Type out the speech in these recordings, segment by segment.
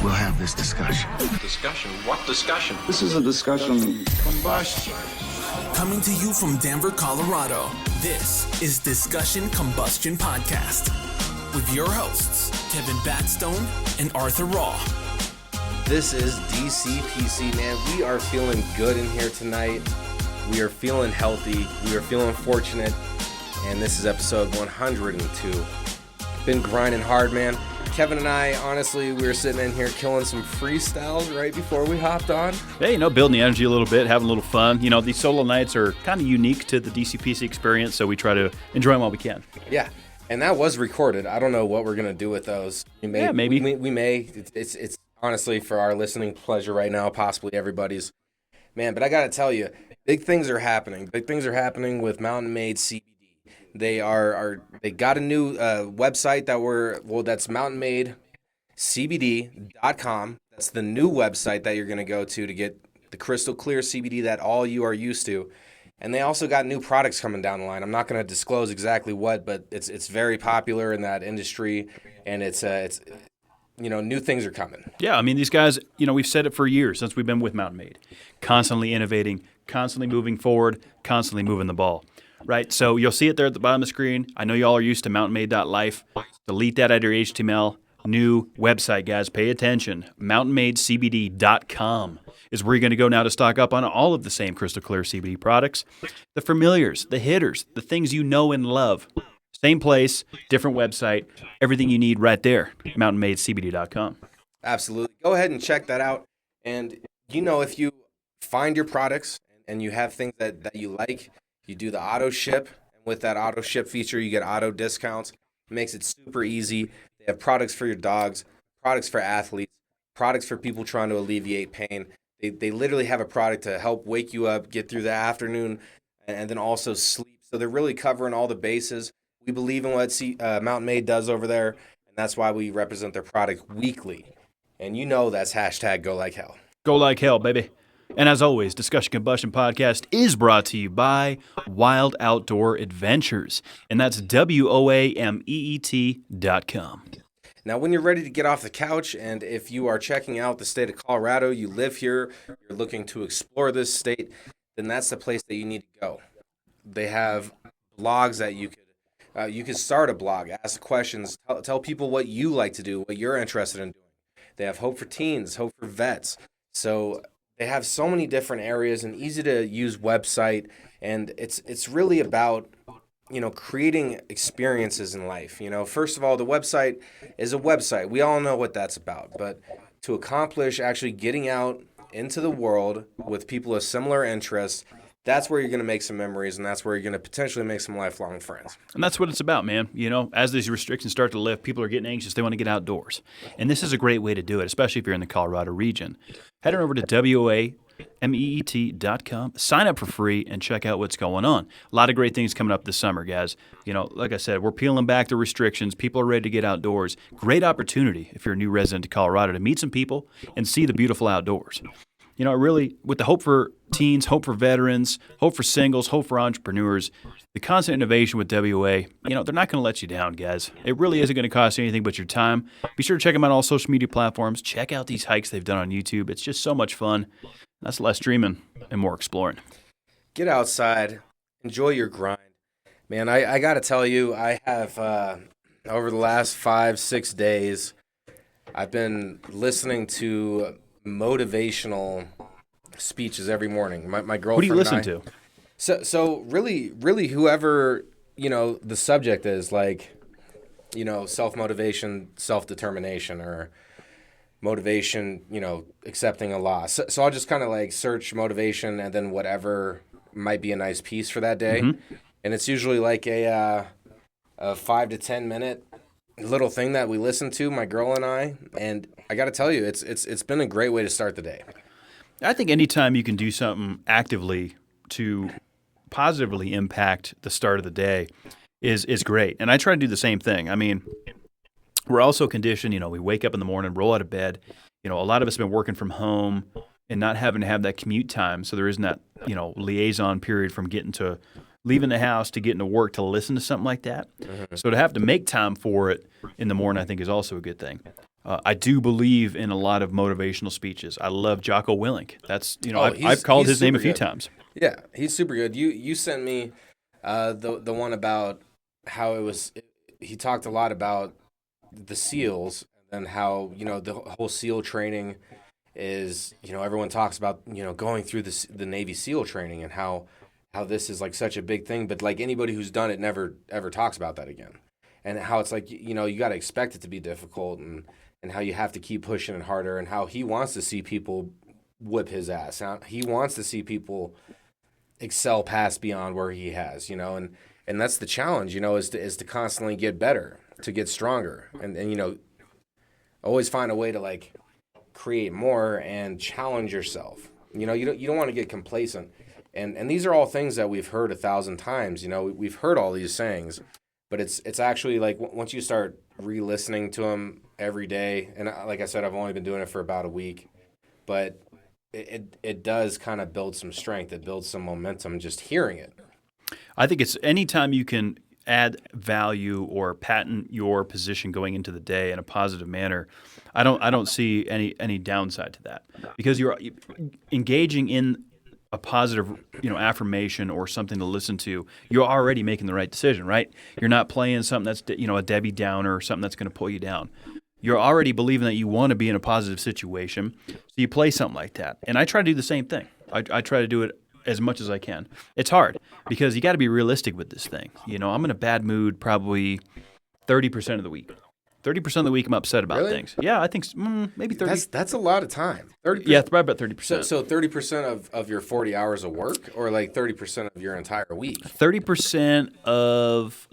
we'll have this discussion. Discussion? What discussion? This is a discussion. Combustion. Coming to you from Denver, Colorado, this is Discussion Combustion Podcast with your hosts, Kevin Batstone and Arthur Raw. This is DCPC, man. We are feeling good in here tonight. We are feeling healthy. We are feeling fortunate. And this is episode 102. Been grinding hard, man. Kevin and I, honestly, we were sitting in here killing some freestyles right before we hopped on. Hey, building the energy a little bit, having a little fun. These solo nights are kind of unique to the DCPC experience, so we try to enjoy them while we can. Yeah, and that was recorded. I don't know what we're going to do with those. Maybe. We may. It's honestly for our listening pleasure right now, possibly everybody's. Man, but I got to tell you, big things are happening. Big things are happening with Mountain Made CBD. They got a new website that's mountainmadecbd.com. That's the new website that you're going to go to get the crystal clear CBD that all you are used to. And they also got new products coming down the line. I'm not going to disclose exactly what, but it's very popular in that industry, and it's new things are coming. Yeah, these guys, we've said it for years since we've been with Mountain Made. Constantly innovating, constantly moving forward, constantly moving the ball. Right, so you'll see it there at the bottom of the screen. I know y'all are used to mountainmade.life. Delete that out of your HTML. New website, guys. Pay attention. mountainmadecbd.com is where you're going to go now to stock up on all of the same crystal clear CBD products. The familiars, the hitters, the things you know and love. Same place, different website. Everything you need right there. mountainmadecbd.com. Absolutely. Go ahead and check that out. And, if you find your products and you have things that you like, you do the auto ship, and with that auto ship feature, you get auto discounts. It makes it super easy. They have products for your dogs, products for athletes, products for people trying to alleviate pain. They literally have a product to help wake you up, get through the afternoon, and then also sleep. So they're really covering all the bases. We believe in what Mountain Made does over there, and that's why we represent their product weekly. And that's hashtag Go Like Hell. Go like hell, baby. And as always, Discussion Combustion Podcast is brought to you by Wild Outdoor Adventures, and that's WOAMEET.com. Now, when you're ready to get off the couch, and if you are checking out the state of Colorado, you live here, you're looking to explore this state, then that's the place that you need to go. They have blogs that you could start a blog, ask questions, tell people what you like to do, what you're interested in doing. They have Hope for Teens, Hope for Vets. So they have so many different areas, and easy to use website, and it's really about creating experiences in life. First of all, the website is a website. We all know what that's about, but to accomplish actually getting out into the world with people of similar interests, that's where you're going to make some memories, and that's where you're going to potentially make some lifelong friends. And that's what it's about, man. As these restrictions start to lift, people are getting anxious. They want to get outdoors. And this is a great way to do it, especially if you're in the Colorado region. Head on over to WOAMEET.com, sign up for free, and check out what's going on. A lot of great things coming up this summer, guys. Like I said, we're peeling back the restrictions. People are ready to get outdoors. Great opportunity if you're a new resident of Colorado to meet some people and see the beautiful outdoors. Really, with the hope for teens, hope for veterans, hope for singles, hope for entrepreneurs, the constant innovation with WA, they're not going to let you down, guys. It really isn't going to cost you anything but your time. Be sure to check them out on all social media platforms. Check out these hikes they've done on YouTube. It's just so much fun. That's less streaming and more exploring. Get outside. Enjoy your grind. Man, I got to tell you, I have, over the last 5-6 days, I've been listening to motivational speeches every morning. My girlfriend. Who do you listen to? So really whoever, the subject is, like, self-motivation, self-determination, or motivation, accepting a loss. So I'll just kind of like search motivation and then whatever might be a nice piece for that day. Mm-hmm. And it's usually like a 5 to 10 minute little thing that we listen to, my girl and I, and I got to tell you, it's been a great way to start the day. I think anytime you can do something actively to positively impact the start of the day is great. And I try to do the same thing. We're also conditioned, we wake up in the morning, roll out of bed. A lot of us have been working from home and not having to have that commute time. So there isn't that, liaison period from leaving the house to getting to work to listen to something like that. Mm-hmm. So to have to make time for it in the morning, I think, is also a good thing. I do believe in a lot of motivational speeches. I love Jocko Willink. That's I've called he's his name a super few good. times. Yeah, he's super good. You sent me the one about how it was. He talked a lot about the SEALs and how the whole SEAL training is everyone talks about going through the Navy SEAL training and how this is like such a big thing, but like anybody who's done it never ever talks about that again, and how it's like you got to expect it to be difficult and how you have to keep pushing it harder, and how he wants to see people whip his ass. He wants to see people excel past beyond where he has, and that's the challenge, is to constantly get better, to get stronger, and always find a way to like create more and challenge yourself. You don't want to get complacent, and these are all things that we've heard 1,000 times. We've heard all these sayings, but it's actually like once you start re-listening to them every day, and like I said, I've only been doing it for about a week, but it does kind of build some strength. It builds some momentum just hearing it. I think it's anytime you can add value or patent your position going into the day in a positive manner, I don't see any downside to that, because you're engaging in a positive affirmation or something to listen to. You're already making the right decision, right? You're not playing something that's a Debbie Downer or something that's going to pull you down. You're already believing that you want to be in a positive situation, so you play something like that. And I try to do the same thing. I try to do it as much as I can. It's hard because you got to be realistic with this thing. I'm in a bad mood probably 30% of the week. 30% of the week I'm upset about Really? things. Yeah, I think maybe 30. That's a lot of time. 30%. Yeah, it's probably about 30%. So 30% of your 40 hours of work, or like 30% of your entire week? 30% of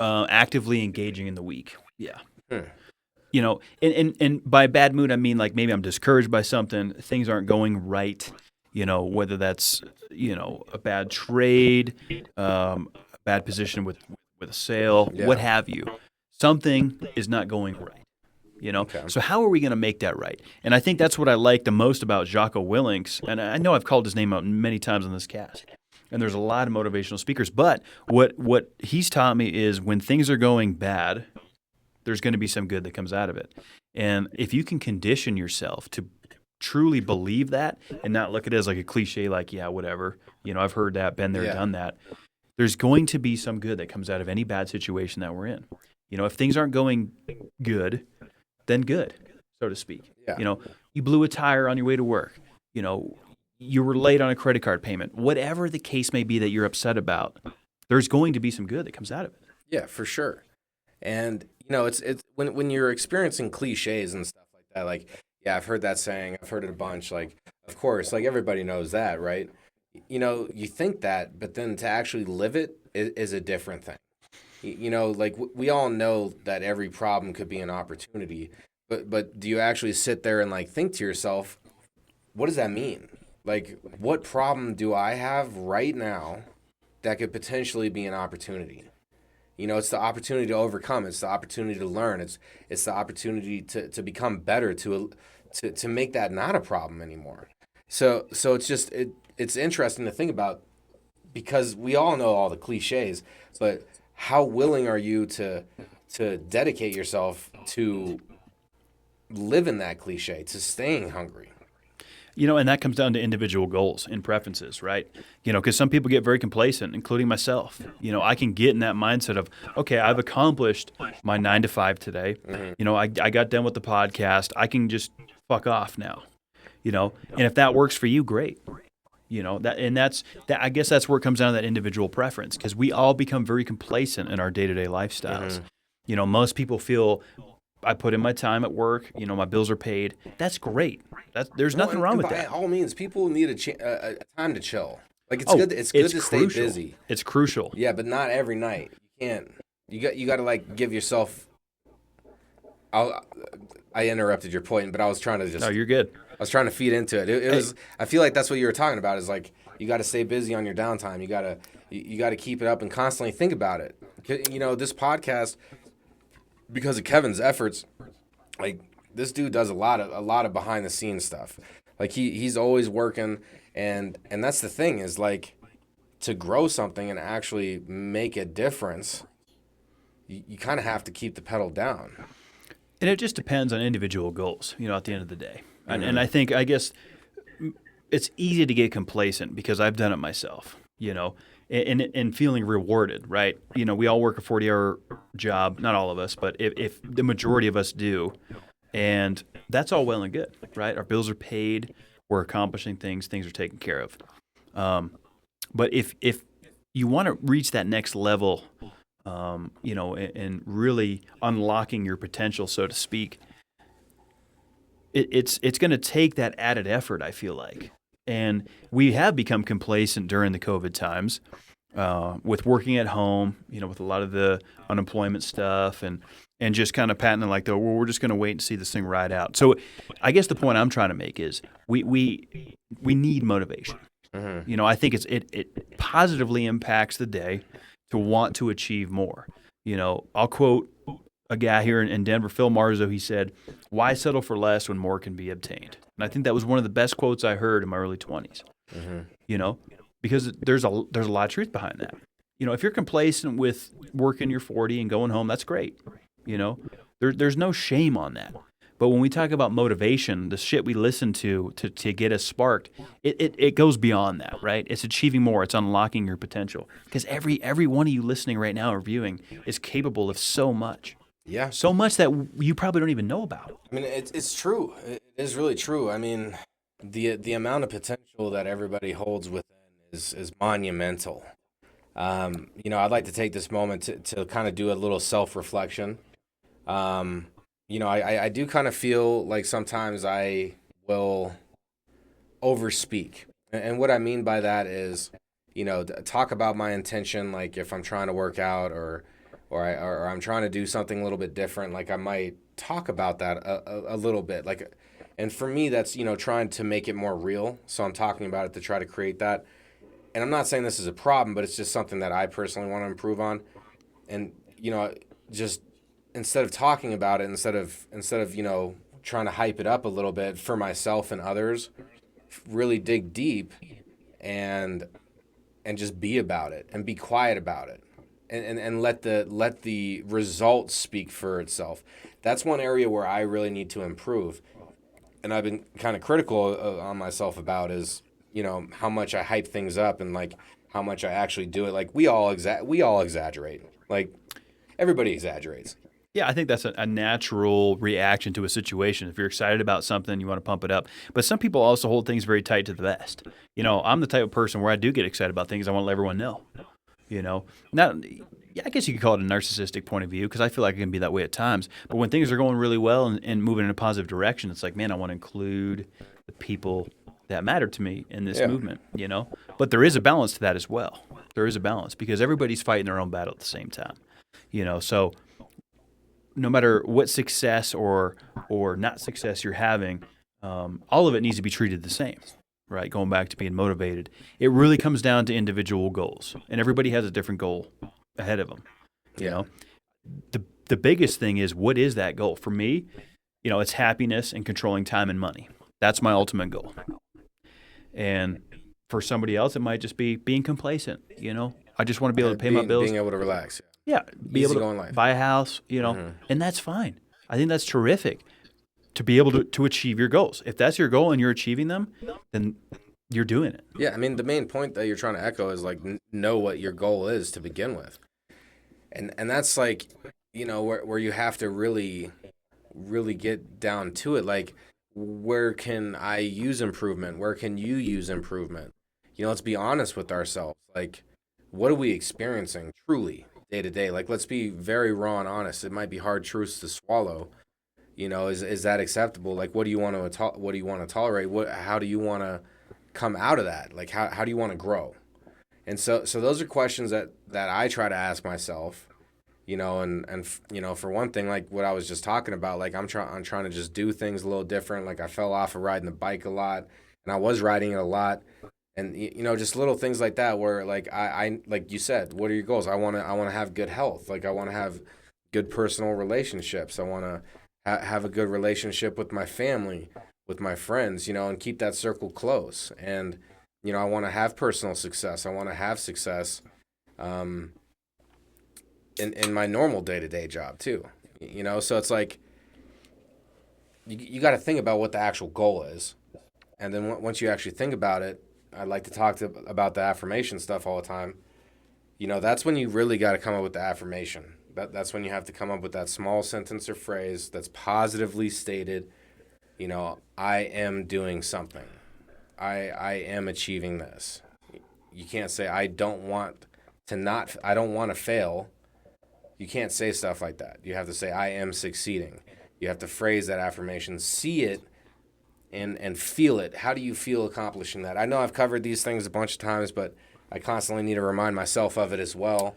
actively engaging in the week. Yeah. And by bad mood, I mean like maybe I'm discouraged by something, things aren't going right, whether that's, a bad trade, a bad position with a sale, what have you. Something is not going right, Okay. So how are we going to make that right? And I think that's what I like the most about Jocko Willink's, and I know I've called his name out many times on this cast. And there's a lot of motivational speakers, but what he's taught me is when things are going bad, there's going to be some good that comes out of it. And if you can condition yourself to truly believe that and not look at it as like a cliche, like, yeah, whatever, I've heard that, been there, done that, there's going to be some good that comes out of any bad situation that we're in. If things aren't going good, then good, so to speak. Yeah. You blew a tire on your way to work. You were late on a credit card payment. Whatever the case may be that you're upset about, there's going to be some good that comes out of it. Yeah, for sure. And it's when you're experiencing cliches and stuff like that, like, yeah, I've heard that saying, I've heard it a bunch, like, of course, like everybody knows that, right? You think that, but then to actually live it is a different thing. Like we all know that every problem could be an opportunity, but do you actually sit there and like think to yourself, what does that mean? Like, what problem do I have right now that could potentially be an opportunity? It's the opportunity to overcome. It's the opportunity to learn. It's the opportunity to become better, to make that not a problem anymore. So it's just it's interesting to think about, because we all know all the cliches, but how willing are you to dedicate yourself to living that cliche, to staying hungry? And that comes down to individual goals and preferences, right? Because some people get very complacent, including myself. I can get in that mindset of, okay, I've accomplished my 9 to 5 today. Mm-hmm. I got done with the podcast. I can just fuck off now. And if that works for you, great. That's I guess that's where it comes down to that individual preference, because we all become very complacent in our day-to-day lifestyles. Mm-hmm. Most people feel, I put in my time at work, my bills are paid. That's great. There's nothing wrong with that. By all means, people need a time to chill. Like it's good. It's good to crucial. Stay busy. It's crucial. Yeah, but not every night. You can't. You got to like give yourself. I interrupted your point, but I was trying to just. No, you're good. I was trying to feed into it. It was. I feel like that's what you were talking about. Is like you got to stay busy on your downtime. You got to keep it up and constantly think about it. This podcast, because of Kevin's efforts, like this dude does a lot of behind the scenes stuff. Like he's always working, and that's the thing is like to grow something and actually make a difference, you kind of have to keep the pedal down. And it just depends on individual goals, at the end of the day. And I guess it's easy to get complacent because I've done it myself, and feeling rewarded, right? We all work a 40-hour job, not all of us, but if the majority of us do, and that's all well and good, right? Our bills are paid, we're accomplishing things are taken care of. But if you want to reach that next level, and really unlocking your potential, so to speak, it's going to take that added effort, I feel like. And we have become complacent during the COVID times with working at home, with a lot of the unemployment stuff and just kind of patting it like, we're just going to wait and see this thing ride out. So I guess the point I'm trying to make is we need motivation. Mm-hmm. I think it positively impacts the day to want to achieve more. I'll quote a guy here in Denver, Phil Marzo. He said, "Why settle for less when more can be obtained?" And I think that was one of the best quotes I heard in my early 20s. Mm-hmm. Because there's a lot of truth behind that. If you're complacent with working your 40 and going home, that's great. There's no shame on that. But when we talk about motivation, the shit we listen to get us sparked, it goes beyond that, right? It's achieving more. It's unlocking your potential. Because every one of you listening right now or viewing is capable of so much. Yeah. So much that you probably don't even know about. I mean, it's true. It is really true. I mean, the amount of potential that everybody holds within is monumental. I'd like to take this moment to kind of do a little self-reflection. I do kind of feel like sometimes I will overspeak. And what I mean by that is, talk about my intention, like if I'm trying to work out or I'm trying to do something a little bit different, like I might talk about that a little bit. Like, and for me, that's, trying to make it more real. So I'm talking about it to try to create that. And I'm not saying this is a problem, but it's just something that I personally want to improve on. And, just instead of talking about it, instead of trying to hype it up a little bit for myself and others, really dig deep and just be about it and be quiet about it and let the results speak for itself. That's one area where I really need to improve. And I've been kind of critical on myself about is, how much I hype things up and like how much I actually do it. Like we all exaggerate. Like everybody exaggerates. Yeah, I think that's a natural reaction to a situation. If you're excited about something, you want to pump it up. But some people also hold things very tight to the vest. I'm the type of person where I do get excited about things. I want to let everyone know. I guess you could call it a narcissistic point of view because I feel like it can be that way at times. But when things are going really well and moving in a positive direction, it's like, man, I want to include the people that matter to me in this movement, But there is a balance to that as well. There is a balance because everybody's fighting their own battle at the same time, So no matter what success or not success you're having, all of it needs to be treated the same, right? Going back to being motivated. It really comes down to individual goals, and everybody has a different goal ahead of them, you know? The biggest thing is, what is that goal? For me, it's happiness and controlling time and money. That's my ultimate goal. And for somebody else, it might just be being complacent, I just want to be able to pay my bills. Being able to relax. Yeah, be able to buy a house, and that's fine. I think that's terrific to be able to achieve your goals. If that's your goal and you're achieving them, then you're doing it. Yeah, I mean, the main point that you're trying to echo is like know what your goal is to begin with. And that's like, where you have to really get down to it. Like, where can I use improvement? Where can you use improvement? Let's be honest with ourselves. Like, what are we experiencing truly day to day? Like, let's be very raw and honest. It might be hard truths to swallow. Is that acceptable? Like, what do you want to tolerate? How do you want to come out of that? Like, how do you want to grow? And so those are questions that I try to ask myself. And for one thing, like what I was just talking about, like I'm trying to just do things a little different. Like I fell off of riding the bike a lot, and I was riding it a lot, and just little things like that where like I like you said, what are your goals? I want to have good health. Like I want to have good personal relationships. I want to have a good relationship with my family, with my friends, and keep that circle close. And I want to have personal success. I want to have success. In my normal day-to-day job too, so it's like you got to think about what the actual goal is. And then once you actually think about it, I like to talk about the affirmation stuff all the time. That's when you really got to come up with the affirmation. That's when you have to come up with that small sentence or phrase that's positively stated. I am doing something. I am achieving this. You can't say I don't want to fail. You can't say stuff like that. You have to say I am succeeding. You have to phrase that affirmation, see it, and feel it. How do you feel accomplishing that? I know I've covered these things a bunch of times, but I constantly need to remind myself of it as well.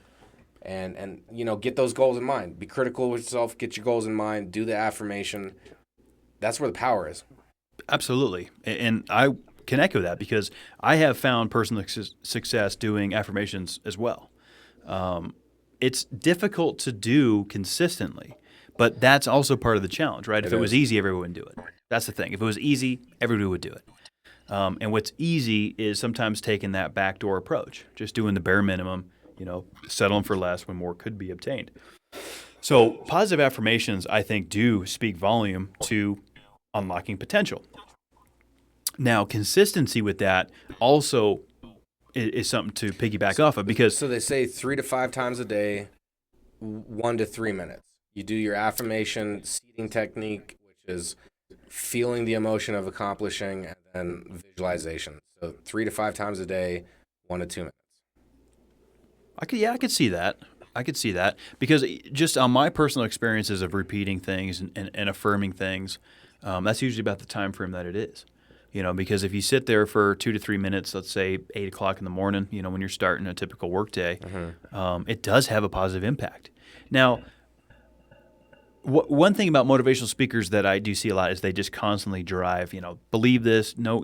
And get those goals in mind. Be critical with yourself. Get your goals in mind. Do the affirmation. That's where the power is. Absolutely. And I can echo that because I have found personal success doing affirmations as well. It's difficult to do consistently, but that's also part of the challenge, right? If it was easy, everyone would do it. That's the thing. If it was easy, everybody would do it. And what's easy is sometimes taking that backdoor approach, just doing the bare minimum, settling for less when more could be obtained. So positive affirmations, I think, do speak volume to unlocking potential. Now, consistency with that also is something to piggyback off of because... So they say 3 to 5 times a day, 1 to 3 minutes. You do your affirmation seating technique, which is feeling the emotion of accomplishing, and then visualization. So 3 to 5 times a day, 1 to 2 minutes. I could see that. I could see that because just on my personal experiences of repeating things and affirming things, that's usually about the time frame that it is. Because if you sit there for 2 to 3 minutes, let's say 8 o'clock in the morning, when you're starting a typical workday, it does have a positive impact. Now, one thing about motivational speakers that I do see a lot is they just constantly drive, believe this, no,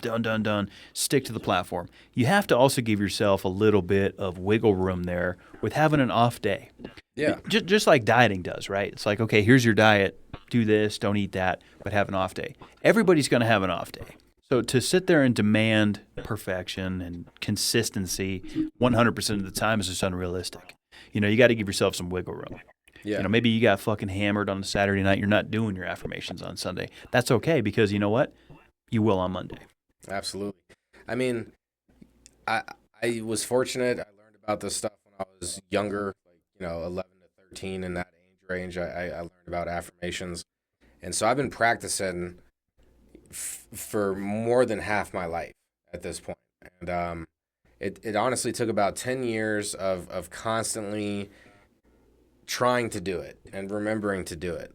done, stick to the platform. You have to also give yourself a little bit of wiggle room there with having an off day. Yeah. Just like dieting does, right? It's like, okay, here's your diet, do this, don't eat that, but have an off day. Everybody's going to have an off day. So to sit there and demand perfection and consistency 100% of the time is just unrealistic. You got to give yourself some wiggle room. Yeah. Maybe you got fucking hammered on a Saturday night. You're not doing your affirmations on Sunday. That's okay because you know what? You will on Monday. Absolutely. I mean, I was fortunate. I learned about this stuff when I was younger, 11 to 13 in that age range. I learned about affirmations. And so I've been practicing for more than half my life at this point. And it honestly took about 10 years of constantly trying to do it and remembering to do it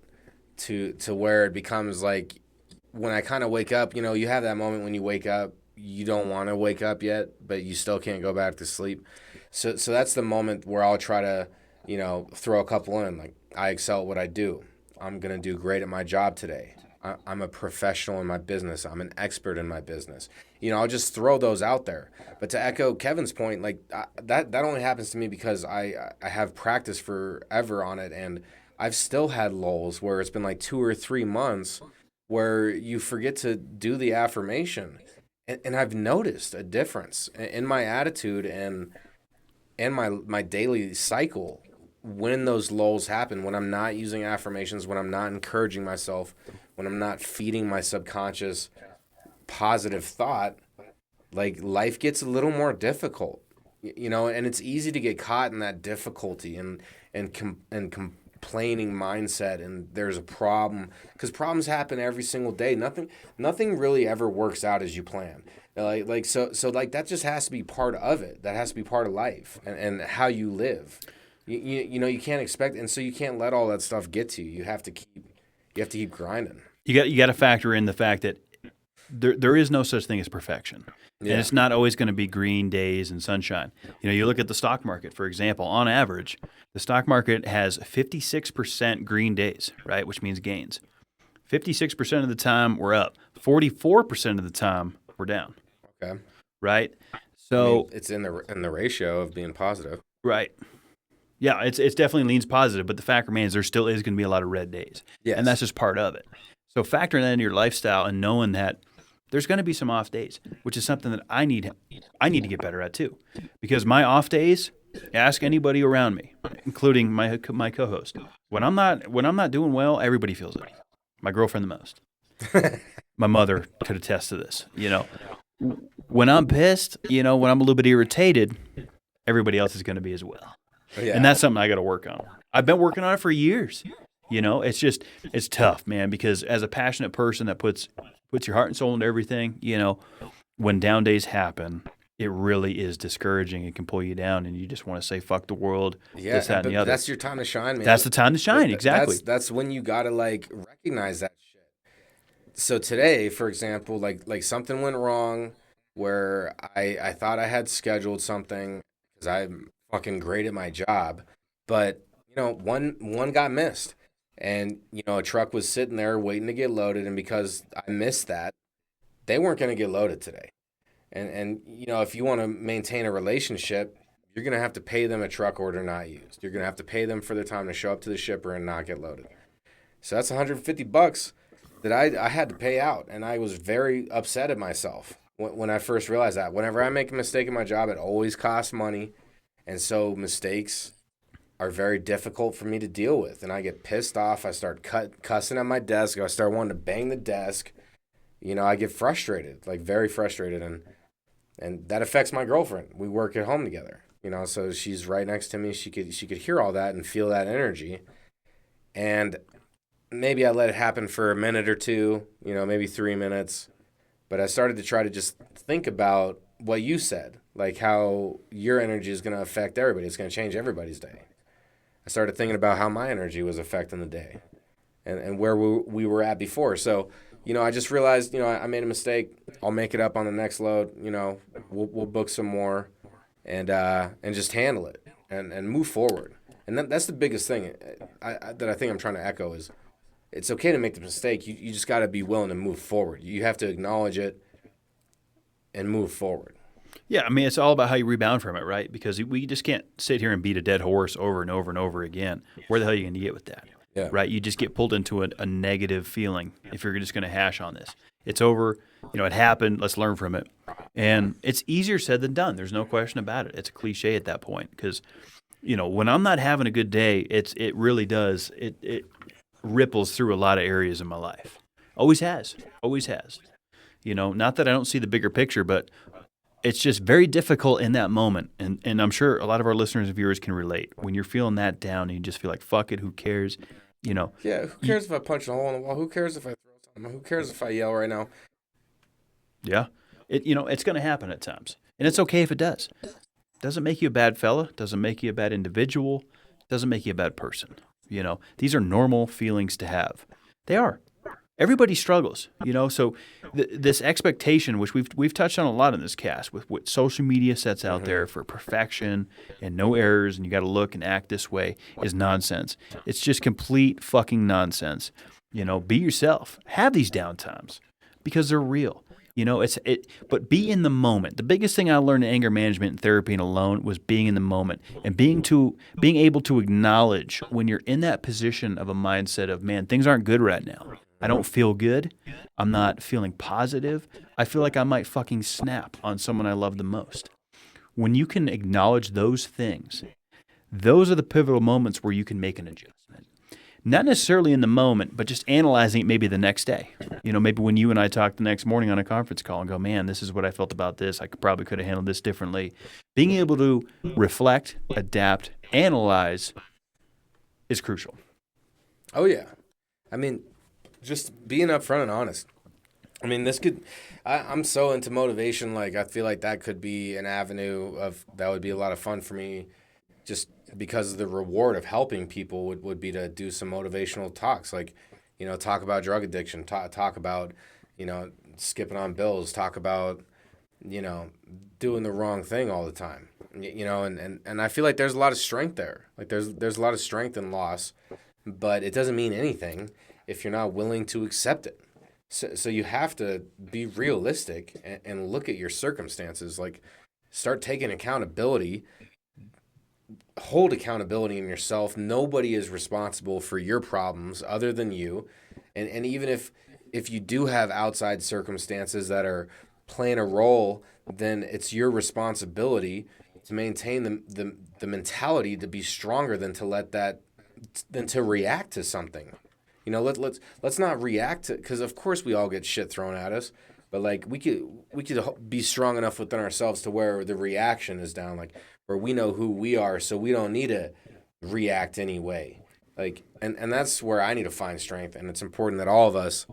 to where it becomes like when I kind of wake up, you have that moment when you wake up, you don't want to wake up yet, but you still can't go back to sleep. So that's the moment where I'll try to, throw a couple in. Like, I excel at what I do. I'm going to do great at my job today. I'm a professional in my business. I'm an expert in my business. I'll just throw those out there. But to echo Kevin's point, that only happens to me because I have practiced forever on it, and I've still had lulls where it's been like 2 or 3 months where you forget to do the affirmation. And I've noticed a difference in my attitude and my daily cycle when those lulls happen, when I'm not using affirmations, when I'm not encouraging myself, when I'm not feeding my subconscious positive thought, like life gets a little more difficult, and it's easy to get caught in that difficulty and complaining mindset. And there's a problem because problems happen every single day. Nothing really ever works out as you plan. So that just has to be part of it. That has to be part of life and how you live. You can't expect, and so you can't let all that stuff get to you. You have to keep grinding. You got to factor in the fact that there is no such thing as perfection. Yeah. And it's not always going to be green days and sunshine. You look at the stock market, for example, on average, the stock market has 56% green days, right? Which means gains. 56% of the time we're up. 44% of the time we're down. Okay. Right? So it's in the ratio of being positive. Right. Yeah, it's definitely leans positive, but the fact remains there still is going to be a lot of red days. Yes. And that's just part of it. So factoring that into your lifestyle and knowing that there's going to be some off days, which is something that I need to get better at too. Because my off days, ask anybody around me, including my co-host. When I'm not doing well, everybody feels it. My girlfriend the most. My mother could attest to this. When I'm pissed, when I'm a little bit irritated, everybody else is going to be as well. Yeah. And that's something I got to work on. I've been working on it for years. It's tough, man, because as a passionate person that puts your heart and soul into everything, when down days happen, it really is discouraging. It can pull you down, and you just want to say, fuck the world, this, that, and the other. That's your time to shine, man. That's the time to shine, exactly. That's when you got to, recognize that shit. So today, for example, like something went wrong where I thought I had scheduled something because I'm fucking great at my job, but, one got missed. And, a truck was sitting there waiting to get loaded, and because I missed that, they weren't going to get loaded today. And if you want to maintain a relationship, you're going to have to pay them a truck order not used. You're going to have to pay them for their time to show up to the shipper and not get loaded. So that's $150 that I had to pay out, and I was very upset at myself when I first realized that. Whenever I make a mistake in my job, it always costs money, and so mistakes are very difficult for me to deal with, and I get pissed off. I start cussing at my desk. I start wanting to bang the desk. I get frustrated, very frustrated, and that affects my girlfriend. We work at home together, so she's right next to me. She could hear all that and feel that energy, and maybe I let it happen for a minute or two, maybe 3 minutes, but I started to try to just think about what you said, how your energy is going to affect everybody. It's going to change everybody's day. I started thinking about how my energy was affecting the day and where we were at before. So, I just realized, I made a mistake. I'll make it up on the next load. We'll book some more and just handle it and move forward. And that's the biggest thing that I think I'm trying to echo is it's okay to make the mistake. You just got to be willing to move forward. You have to acknowledge it and move forward. Yeah, it's all about how you rebound from it, right? Because we just can't sit here and beat a dead horse over and over and over again. Where the hell are you going to get with that? Yeah. Right? You just get pulled into a negative feeling if you're just going to hash on this. It's over. It happened. Let's learn from it. And it's easier said than done. There's no question about it. It's a cliche at that point because, when I'm not having a good day, it really does. It ripples through a lot of areas in my life. Always has. Always has. Not that I don't see the bigger picture, but it's just very difficult in that moment. And I'm sure a lot of our listeners and viewers can relate. When you're feeling that down and you just feel like, fuck it, who cares? Yeah, who cares if I punch a hole in the wall? Who cares if I throw something? Who cares if I yell right now? Yeah. It's going to happen at times. And it's okay if it does. Doesn't make you a bad fella. Doesn't make you a bad individual. Doesn't make you a bad person. These are normal feelings to have. They are. Everybody struggles, so this expectation, which we've touched on a lot in this cast, with what social media sets out there for perfection and no errors, and you got to look and act this way, is nonsense. It's just complete fucking nonsense. Be yourself. Have these downtimes because they're real. But be in the moment. The biggest thing I learned in anger management and therapy and alone was being in the moment and being able to acknowledge when you're in that position of a mindset of, man, things aren't good right now. I don't feel good. I'm not feeling positive. I feel like I might fucking snap on someone I love the most. When you can acknowledge those things, those are the pivotal moments where you can make an adjustment. Not necessarily in the moment, but just analyzing it maybe the next day. Maybe when you and I talk the next morning on a conference call and go, man, this is what I felt about this. I probably could have handled this differently. Being able to reflect, adapt, analyze is crucial. Oh, yeah. Just being upfront and honest. I'm so into motivation. I feel like that could be an avenue that would be a lot of fun for me just because the reward of helping people would be to do some motivational talks. Talk about drug addiction, talk about, skipping on bills, talk about, doing the wrong thing all the time, and I feel like there's a lot of strength there. There's a lot of strength in loss, but it doesn't mean anything if you're not willing to accept it. So you have to be realistic and look at your circumstances. Start taking accountability, hold accountability in yourself. Nobody is responsible for your problems other than you. And even if you do have outside circumstances that are playing a role, then it's your responsibility to maintain the mentality to be stronger than to react to something. Let's not react to, because of course we all get shit thrown at us, but like we could be strong enough within ourselves to where the reaction is down, like where we know who we are, so we don't need to react anyway. Like, and that's where I need to find strength, and it's important that all of us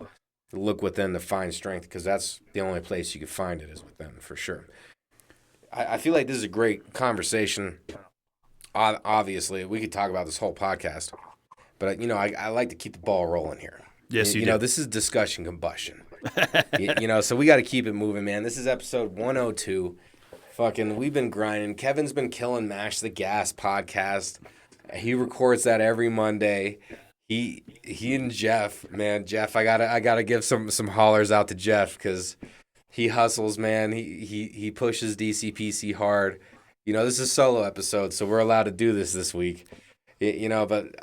look within to find strength, because that's the only place you can find it is within, for sure. I feel like this is a great conversation. Obviously, we could talk about this whole podcast, but I like to keep the ball rolling here. Yes, you do. This is discussion combustion. So we got to keep it moving, man. This is episode 102. Fucking, we've been grinding. Kevin's been killing Mash the Gas podcast. He records that every Monday. He and Jeff, man. Jeff, I gotta give some hollers out to Jeff, because he hustles, man. He pushes DCPC hard. This is a solo episode, so we're allowed to do this week. But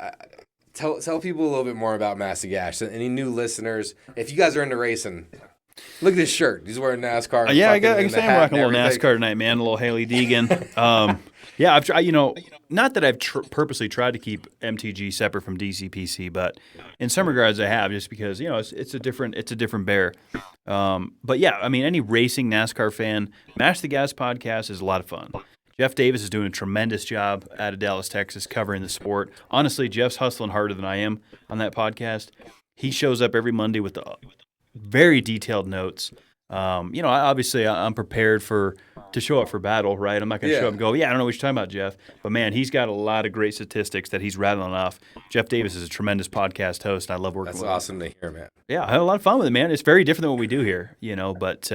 tell people a little bit more about Master Gash. Any new listeners? If you guys are into racing, look at this shirt. He's wearing NASCAR. Yeah, I can say I'm rocking a little NASCAR tonight, man. A little Haley Deegan. Yeah, I've tried. Not that I've purposely tried to keep MTG separate from DCPC, but in some regards I have, just because it's a different bear. But yeah, I mean, any racing NASCAR fan, Mash the Gas podcast is a lot of fun. Jeff Davis is doing a tremendous job out of Dallas, Texas, covering the sport. Honestly, Jeff's hustling harder than I am on that podcast. He shows up every Monday with very detailed notes. Obviously I'm prepared to show up for battle, right? I'm not going to show up and go, I don't know what you're talking about, Jeff. But man, he's got a lot of great statistics that he's rattling off. Jeff Davis is a tremendous podcast host, and I love working with him. That's awesome to hear, man. Yeah, I had a lot of fun with it, man. It's very different than what we do here, but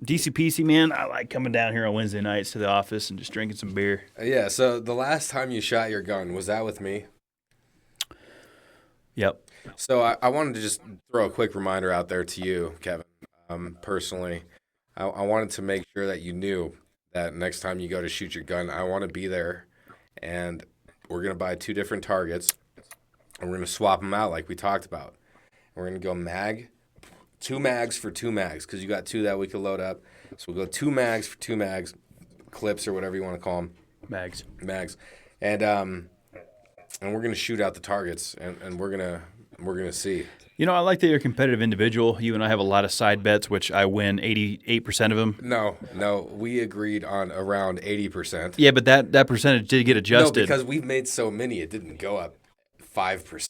DCPC, man, I like coming down here on Wednesday nights to the office and just drinking some beer. Yeah, so the last time you shot your gun, was that with me? Yep. So I wanted to just throw a quick reminder out there to you, Kevin. Personally, I wanted to make sure that you knew that next time you go to shoot your gun, I want to be there, and we're going to buy 2 different targets, and we're going to swap them out like we talked about. We're going to go 2 mags for 2 mags, because you got 2 that we could load up. So we'll go 2 mags for 2 mags, clips or whatever you want to call them. Mags. And we're going to shoot out the targets, and we're going to see. I like that you're a competitive individual. You and I have a lot of side bets, which I win 88% of them. No, we agreed on around 80%. Yeah, but that percentage did get adjusted. No, because we've made so many, it didn't go up 5%.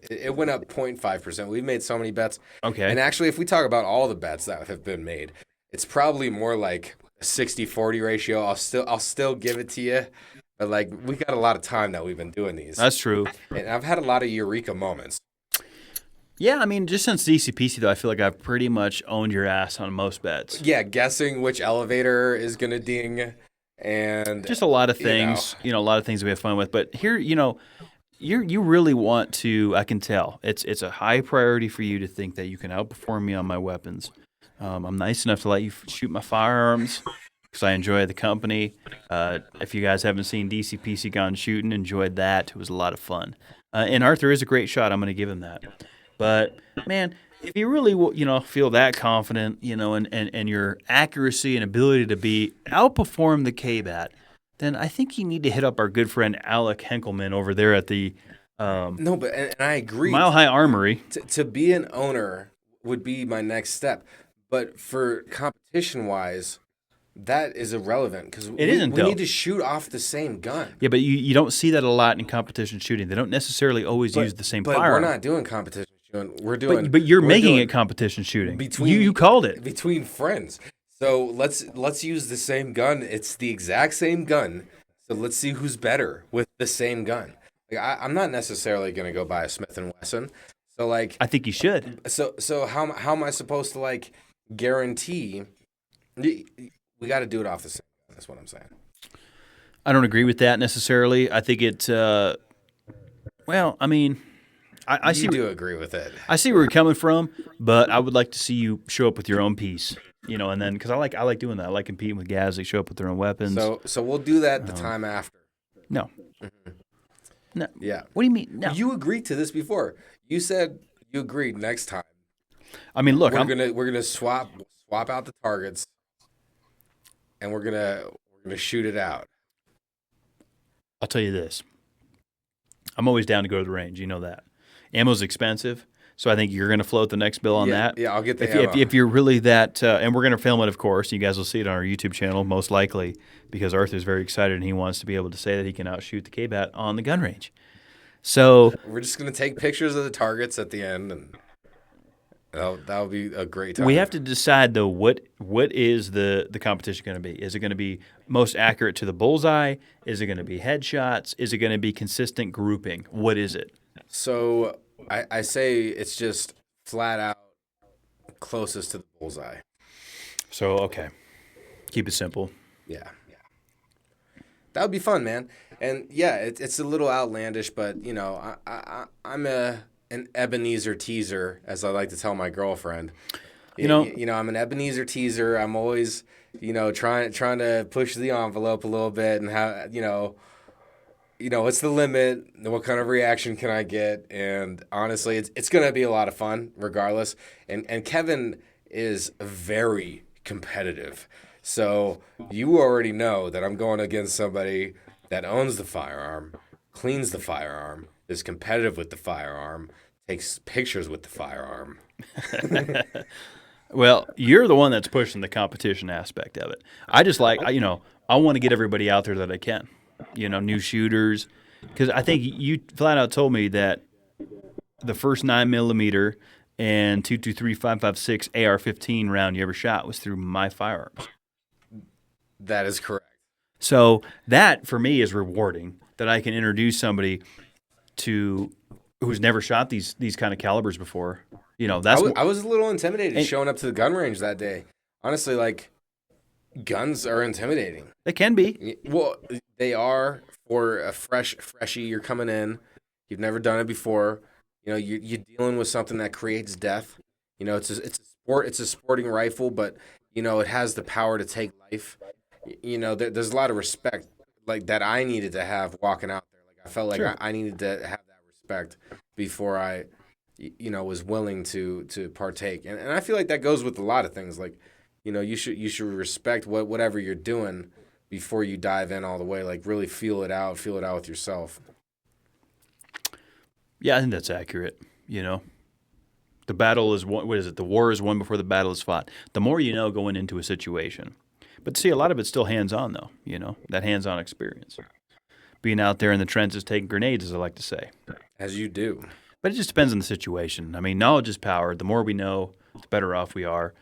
It went up 0.5%. We've made so many bets. Okay. And actually, if we talk about all the bets that have been made, it's probably more like a 60-40 ratio. I'll still give it to you. But like, we got a lot of time that we've been doing these. That's true. And I've had a lot of eureka moments. Yeah, I mean, just since DCPC, though, I feel like I've pretty much owned your ass on most bets. Yeah, guessing which elevator is going to ding, and just a lot of things, a lot of things we have fun with. But here, you really want to, I can tell, it's a high priority for you to think that you can outperform me on my weapons. I'm nice enough to let you shoot my firearms because I enjoy the company. If you guys haven't seen DCPC Gone Shooting, enjoyed that. It was a lot of fun. And Arthur is a great shot. I'm going to give him that. But, man, if you really, feel that confident, and your accuracy and ability to outperform the K-Bat, then I think you need to hit up our good friend Alec Henkelman over there at the No, but and I agree. Mile High Armory. To be an owner would be my next step. But for competition-wise, that is irrelevant because we need to shoot off the same gun. Yeah, but you don't see that a lot in competition shooting. They don't necessarily always use the same firearm. But we're not doing competition shooting. We're doing. But you're making it competition shooting. You called it between friends. So let's use the same gun. It's the exact same gun. So let's see who's better with the same gun. Like, I'm not necessarily going to go buy a Smith & Wesson. So like, I think you should. So how am I supposed to like guarantee? We got to do it off the same gun. That's what I'm saying. I don't agree with that necessarily. I think it. Well, I mean, I see. You do agree with it. I see where you're coming from, but I would like to see you show up with your own piece. And then because I like doing that. I like competing with guys that show up with their own weapons. So we'll do that the time after. No. Mm-hmm. No. Yeah. What do you mean? No. You agreed to this before. You said you agreed next time. I mean, look, we're gonna swap out the targets, and we're gonna shoot it out. I'll tell you this. I'm always down to go to the range. You know that. Ammo's expensive, so I think you're going to float the next bill on that. Yeah, I'll get the if, ammo. if you're really that, and we're going to film it, of course. You guys will see it on our YouTube channel, most likely, because Arthur's very excited and he wants to be able to say that he can outshoot the K-Bat on the gun range. So We're just going to take pictures of the targets at the end, and that'll be a great time. we have to decide, though, what is the competition going to be? Is it going to be most accurate to the bullseye? Is it going to be headshots? Is it going to be consistent grouping? What is it? So I say it's just flat out closest to the bullseye. So, okay. Keep it simple. Yeah. That would be fun, man. And yeah, it's a little outlandish, but you know, I'm an Ebenezer teaser, as I like to tell my girlfriend. You know, I'm an Ebenezer teaser. I'm always, trying to push the envelope a little bit, and how, what's the limit? What kind of reaction can I get? And honestly, it's gonna be a lot of fun, regardless. And Kevin is very competitive. So you already know that I'm going against somebody that owns the firearm, cleans the firearm, is competitive with the firearm, takes pictures with the firearm. well, you're the one that's pushing the competition aspect of it. I just I want to get everybody out there that I can, new shooters. Because I think you flat out told me that the first 9mm and 223 5.56 AR-15 round you ever shot was through my firearms. That is correct. So that, for me, is rewarding, that I can introduce somebody to who's never shot these kind of calibers before. I was a little intimidated showing up to the gun range that day. Honestly, guns are intimidating. They can be. Well, they are for a freshie. You're coming in. You've never done it before. You're dealing with something that creates death. It's a sport. It's a sporting rifle, but it has the power to take life. There's a lot of respect that I needed to have walking out there. I felt like I needed to have that respect before I, was willing to partake. And I feel like that goes with a lot of things. You should respect whatever you're doing before you dive in all the way. Really feel it out with yourself. Yeah, I think that's accurate. The battle is won. What is it? The war is won before the battle is fought. The more you know going into a situation. But see, a lot of it's still hands-on, though, that hands-on experience. Being out there in the trenches taking grenades, as I like to say. As you do. But it just depends on the situation. I mean, knowledge is power. The more we know, the better off we are.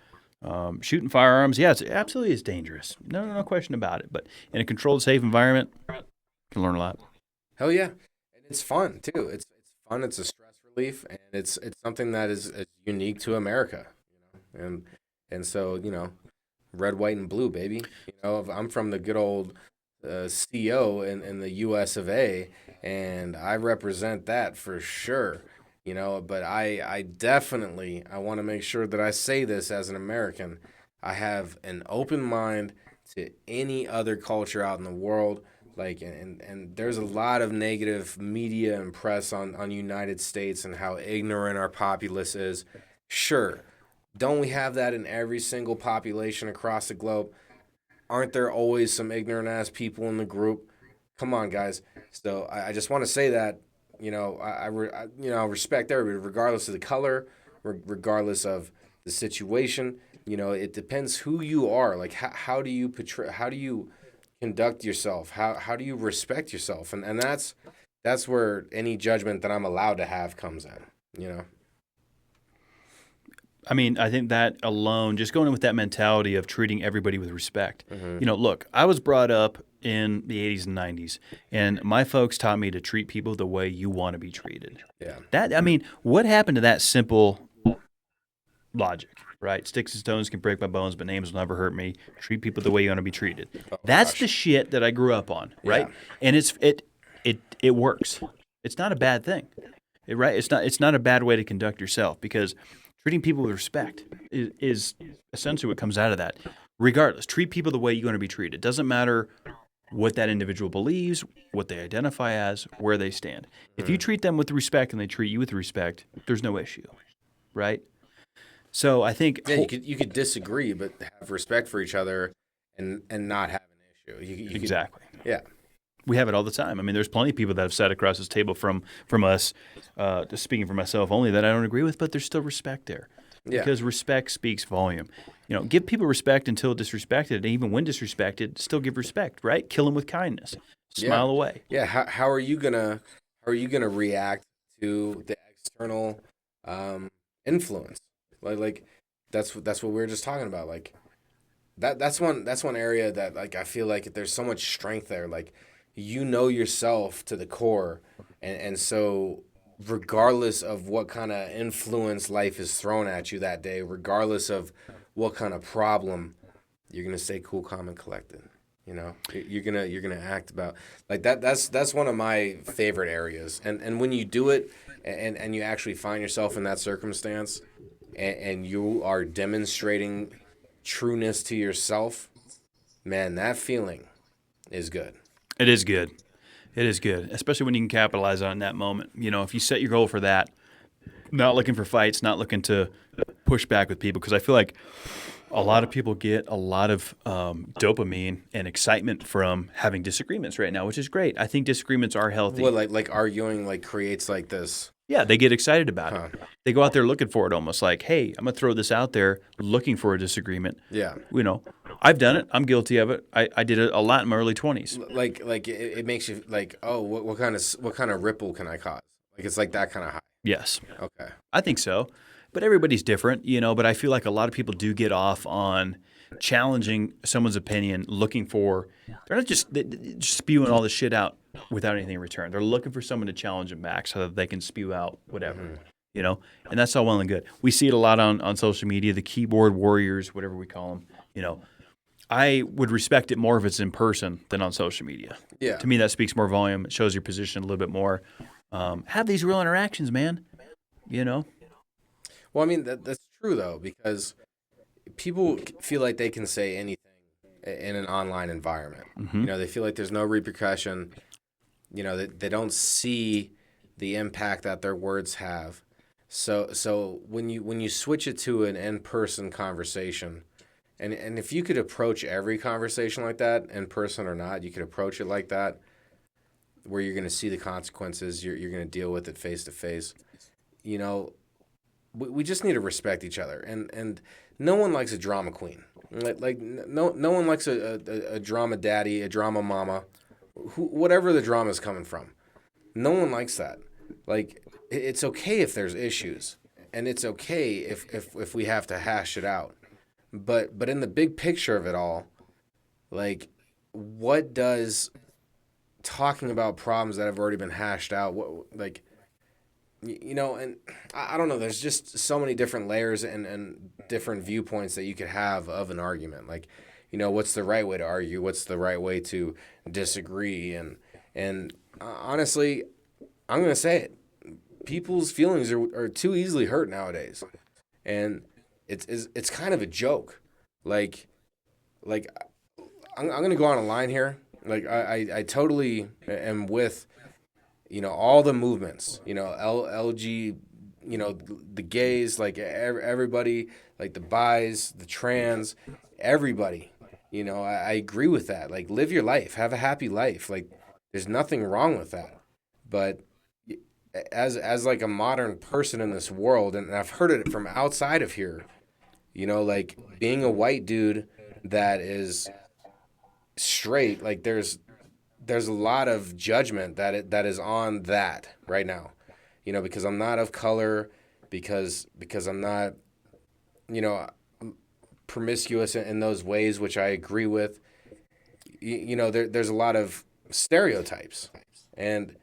Shooting firearms, yeah, it absolutely is dangerous. No question about it. But in a controlled, safe environment, you can learn a lot. Hell yeah. And it's fun, too. It's fun. It's a stress relief. And it's something that is unique to America. And so, red, white, and blue, baby. I'm from the good old CO in the U.S. of A., and I represent that for sure. But I definitely, I want to make sure that I say this as an American. I have an open mind to any other culture out in the world. And there's a lot of negative media and press on United States and how ignorant our populace is. Sure. Don't we have that in every single population across the globe? Aren't there always some ignorant-ass people in the group? Come on, guys. So I just want to say that, I respect everybody, regardless of the color, regardless of the situation. It depends who you are. How do you portray? How do you conduct yourself? How do you respect yourself? And that's where any judgment that I'm allowed to have comes in. I mean, I think that alone, just going in with that mentality of treating everybody with respect. Mm-hmm. Look, I was brought up in the 80s and 90s, and my folks taught me to treat people the way you want to be treated. Yeah. What happened to that simple logic, right? Sticks and stones can break my bones, but names will never hurt me. Treat people the way you want to be treated. That's the shit that I grew up on, right? Yeah. And it works. It's not a bad thing, right? It's not a bad way to conduct yourself, because treating people with respect is essentially what comes out of that. Regardless, treat people the way you want to be treated. It doesn't matter what that individual believes, what they identify as, where they stand. If you treat them with respect and they treat you with respect, there's no issue, right? So I think you could disagree, but have respect for each other and not have an issue. Exactly. Yeah. We have it all the time. I mean, there's plenty of people that have sat across this table from us, just speaking for myself only, that I don't agree with, but there's still respect there. Yeah. Because respect speaks volume. Give people respect until disrespected, and even when disrespected, still give respect, right? Kill them with kindness. Smile away. Yeah. How are you gonna react to the external influence? Like that's what we were just talking about. Like that's one area that like I feel like there's so much strength there. Like yourself to the core, and so regardless of what kind of influence life is thrown at you that day, regardless of what kind of problem, you're gonna stay cool, calm, and collected. You're gonna act about like that. That's one of my favorite areas. And when you do it, and you actually find yourself in that circumstance, and you are demonstrating trueness to yourself, man, that feeling is good. It is good. It is good, especially when you can capitalize on that moment. If you set your goal for that, not looking for fights, not looking to push back with people, because I feel like a lot of people get a lot of dopamine and excitement from having disagreements right now, which is great. I think disagreements are healthy. Well, like arguing like creates like this. Yeah, they get excited about it. They go out there looking for it, almost like, hey, I'm going to throw this out there looking for a disagreement. Yeah. I've done it. I'm guilty of it. I did it a lot in my early 20s. Like it makes you like, oh, what kind of ripple can I cause? Like it's like that kind of high. Yes. Okay. I think so. But everybody's different, but I feel like a lot of people do get off on challenging someone's opinion, they're not just spewing all this shit out without anything in return. They're looking for someone to challenge them back so that they can spew out whatever, and that's all well and good. We see it a lot on social media, the keyboard warriors, whatever we call them, I would respect it more if it's in person than on social media. Yeah. To me, that speaks more volume. It shows your position a little bit more. Have these real interactions, man, Well, I mean, that's true, though, because people feel like they can say anything in an online environment. Mm-hmm. They feel like there's no repercussion. They don't see the impact that their words have. So when you switch it to an in-person conversation, and if you could approach every conversation like that, in person or not, you could approach it like that, where you're going to see the consequences, you're going to deal with it face to face. We just need to respect each other, and no one likes a drama queen. Like no one likes a drama daddy, a drama mama, whatever the drama is coming from. No one likes that. Like it's okay if there's issues, and it's okay if we have to hash it out. But in the big picture of it all, like what does talking about problems that have already been hashed out, and I don't know, there's just so many different layers and different viewpoints that you could have of an argument. Like, what's the right way to argue? What's the right way to disagree? And honestly, I'm going to say it. People's feelings are too easily hurt nowadays. And it's kind of a joke. Like I'm going to go on a line here. Like I totally am with all the movements, LG, the gays, like everybody, like the bis, the trans, everybody, I agree with that. Like live your life, have a happy life. Like there's nothing wrong with that. But as like a modern person in this world, and I've heard it from outside of here, like being a white dude that is straight, like there's a lot of judgment that is on that right now, because I'm not of color, because I'm not, promiscuous in those ways, which I agree with. There's a lot of stereotypes, and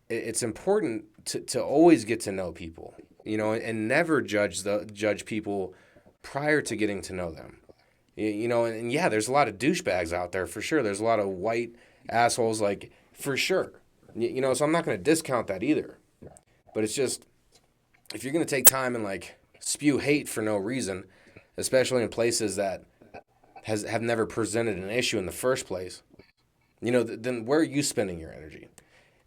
it's important to always get to know people, and never judge people prior to getting to know them. And yeah, there's a lot of douchebags out there for sure. There's a lot of white assholes, like, for sure. So I'm not going to discount that either. But it's just, if you're going to take time and, like, spew hate for no reason, especially in places that have never presented an issue in the first place, then where are you spending your energy?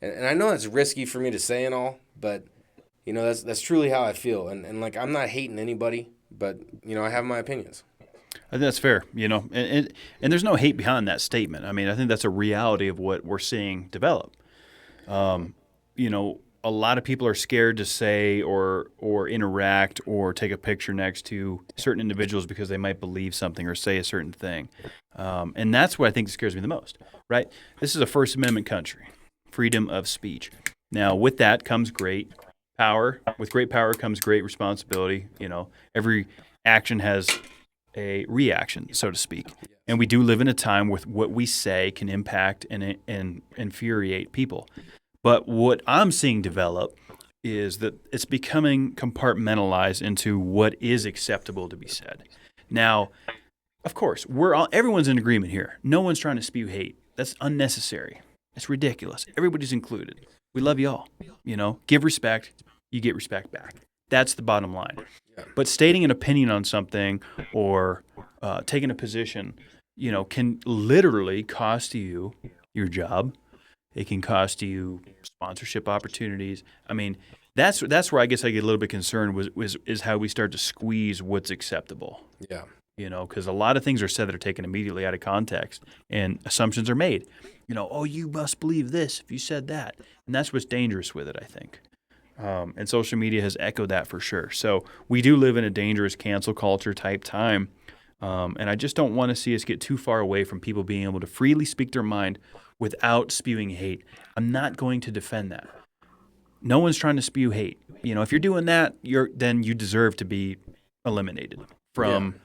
And I know that's risky for me to say and all, but, that's truly how I feel. And like, I'm not hating anybody, but, I have my opinions. I think that's fair, and there's no hate behind that statement. I mean, I think that's a reality of what we're seeing develop. A lot of people are scared to say or interact or take a picture next to certain individuals because they might believe something or say a certain thing. And that's what I think scares me the most, right? This is a First Amendment country, freedom of speech. Now, with that comes great power. With great power comes great responsibility. Every action has a reaction, so to speak. And we do live in a time with what we say can impact and infuriate people. But what I'm seeing develop is that it's becoming compartmentalized into what is acceptable to be said. Now, of course, everyone's in agreement here. No one's trying to spew hate. That's unnecessary. It's ridiculous. Everybody's included. We love y'all. Give respect, you get respect back. That's the bottom line. But stating an opinion on something or taking a position, can literally cost you your job. It can cost you sponsorship opportunities. I mean, that's where I guess I get a little bit concerned is how we start to squeeze what's acceptable. Yeah. Because a lot of things are said that are taken immediately out of context and assumptions are made. Oh, you must believe this if you said that. And that's what's dangerous with it, I think. And social media has echoed that for sure. So we do live in a dangerous cancel culture type time. And I just don't want to see us get too far away from people being able to freely speak their mind without spewing hate. I'm not going to defend that. No one's trying to spew hate. If you're doing that, then you deserve to be eliminated from,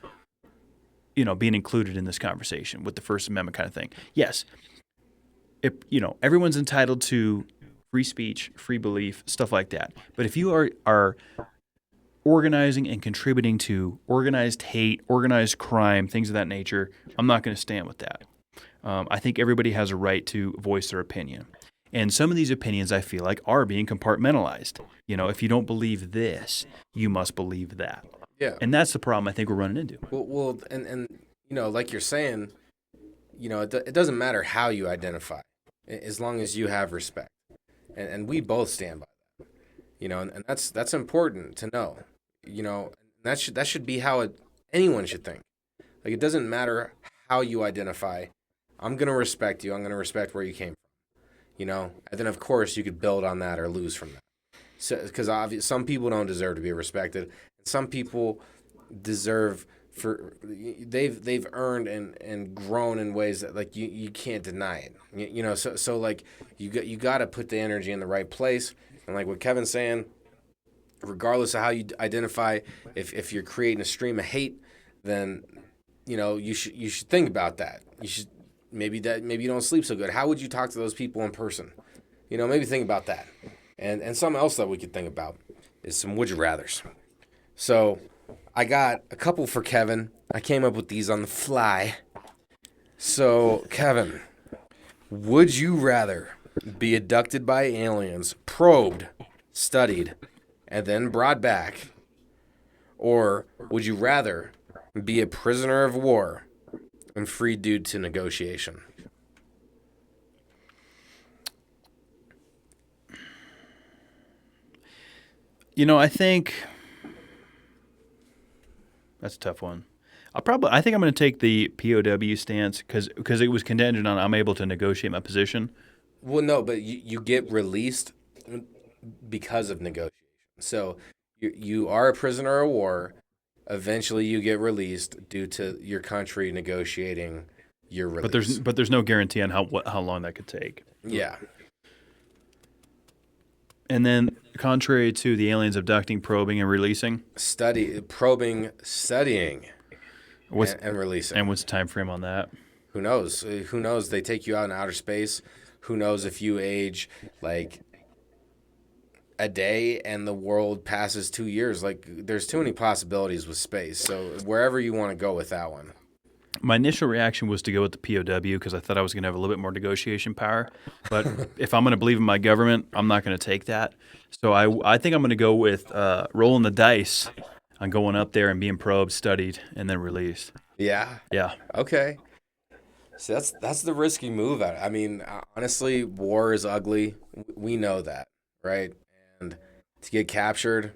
being included in this conversation with the First Amendment kind of thing. Yes, everyone's entitled to free speech, free belief, stuff like that. But if you are organizing and contributing to organized hate, organized crime, things of that nature, I'm not going to stand with that. I think everybody has a right to voice their opinion. And some of these opinions, I feel like, are being compartmentalized. If you don't believe this, you must believe that. Yeah. And that's the problem I think we're running into. Well, and like you're saying, it doesn't matter how you identify, as long as you have respect. And we both stand by that. And that's important to know. That should be how anyone should think. Like, it doesn't matter how you identify. I'm going to respect you. I'm going to respect where you came from, and then of course you could build on that or lose from that. So, because some people don't deserve to be respected. Some people deserve they've earned and grown in ways that like you can't deny it. So like you got to put the energy in the right place. And like what Kevin's saying, regardless of how you identify, if you're creating a stream of hate, then you should think about that. You should maybe you don't sleep so good. How would you talk to those people in person? Maybe think about that. And something else that we could think about is some would you rathers. So I got a couple for Kevin. I came up with these on the fly. So Kevin, would you rather be abducted by aliens, probed, studied, and then brought back? Or would you rather be a prisoner of war and free due to negotiation? I think that's a tough one. I think I'm going to take the POW stance because it was contingent on I'm able to negotiate my position. Well, no, but you get released because of negotiation. So you are a prisoner of war. Eventually, you get released due to your country negotiating your release. But there's no guarantee on how long that could take. Yeah. And then, contrary to the aliens abducting, probing, and releasing, studying, and releasing. And what's the time frame on that? Who knows? Who knows? They take you out in outer space. Who knows if you age like a day and the world passes 2 years? Like, there's too many possibilities with space. So wherever you want to go with that one. My initial reaction was to go with the POW because I thought I was going to have a little bit more negotiation power. But if I'm going to believe in my government, I'm not going to take that. So I think I'm going to go with rolling the dice on going up there and being probed, studied, and then released. Yeah? Yeah. Okay. So that's the risky move. I mean, honestly, war is ugly. We know that, right? And to get captured,